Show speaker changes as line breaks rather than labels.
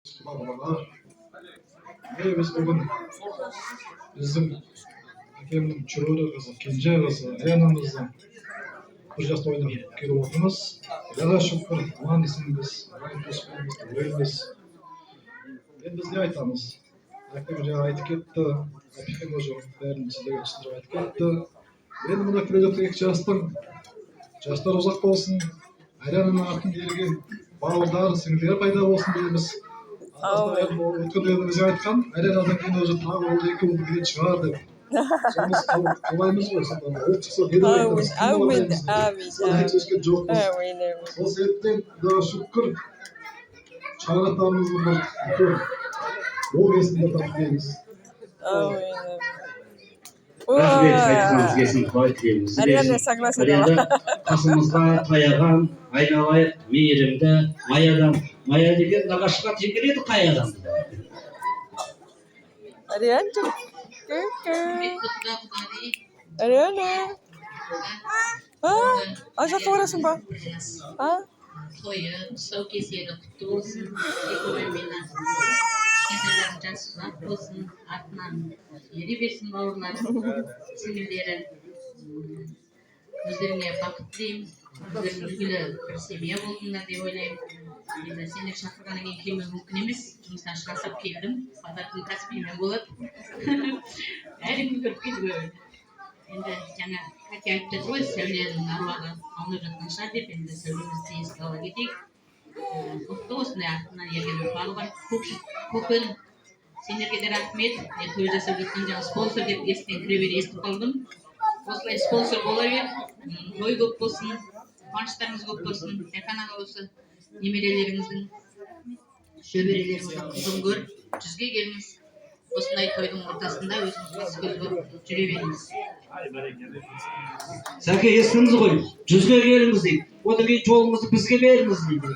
Babalar, biz bugün bizim әкемнің чүрөдө кызы, кенже кызы, аянымыздың bir жаста ойнап келіп отырмыз. Аллаға шүкір, аман есенбіз, ағайын туыспенбіз, өлміз. Енді біз не айтамыз? Әкем жаңа айтып кетті, әпкем уже бәрін сіздерге түсіндіріп айтып кетті. Енді мына келе жатқан екі жастар ұзақ болсын, аянның атын ерген бауырдар, сіңлілер пайда болсын дейміз. Өткенде бізге айтқан, аяннадан кейін уже тағы ол екі ұл келетін шығар деп. Somos қалаймыз ғой, ол шықса не деп айтамыз, кім қалаймыз деп. Сол айтып жоқпыз. Сол себептен Құдайға шүкір, шариғаттарымыздың бір үлкен ол есінде таппаймыз.
Рахмет, айтқаныңыз келсін, қалай тілейміз. Аянда қасымызға таяған, айналайық, мейірімді, маядан. Мая деген нағашқа теңгереді қай адамды.
Арианчик. Ariana. Ajak orasın bak.
Toyu, тұсаукесері құтты болсын, экономияны кесілерін жасы ұзақ болсын, артынан ере берсін бауырларым, сіңілдері. Өздеріңе бақыт тілеймін, өздерің үлгілі бір семья болдыңдар деп ойлаймын. Енді сендер шақырғаннан кейін келмеу мүмкін емес, жұмыстан шығасап келдім, базардың кәсібімен болады. Әрине көріп кетіп енді жаңа Катя айтып жатыр ғой, Сәуленің аруағы аунап жатқан шығар деп, енді Сәуленімізді еске ала кетейік. Құтты осындай артынан ерген ұрпағы бар. Көкін, сендерге де рахмет. Мен той жасап жатқан жаңа спонсор деп естен кіре бере естіп қалдым. Осылай спонсор бола бер, той көп болсын, қуаныштарыңыз көп болсын. Тек қана осы немерелеріңіздің, шөберелеріңіздің қызын көр, 100-ге келіңіз. Осындай тойдың ортасында өзіңіз көз көріп жүре беріңіз.
Сәке естіңіз ғой, 100-ге келіңіз дейді. Одан кейін жолыңызды бізге беріңіз дейді.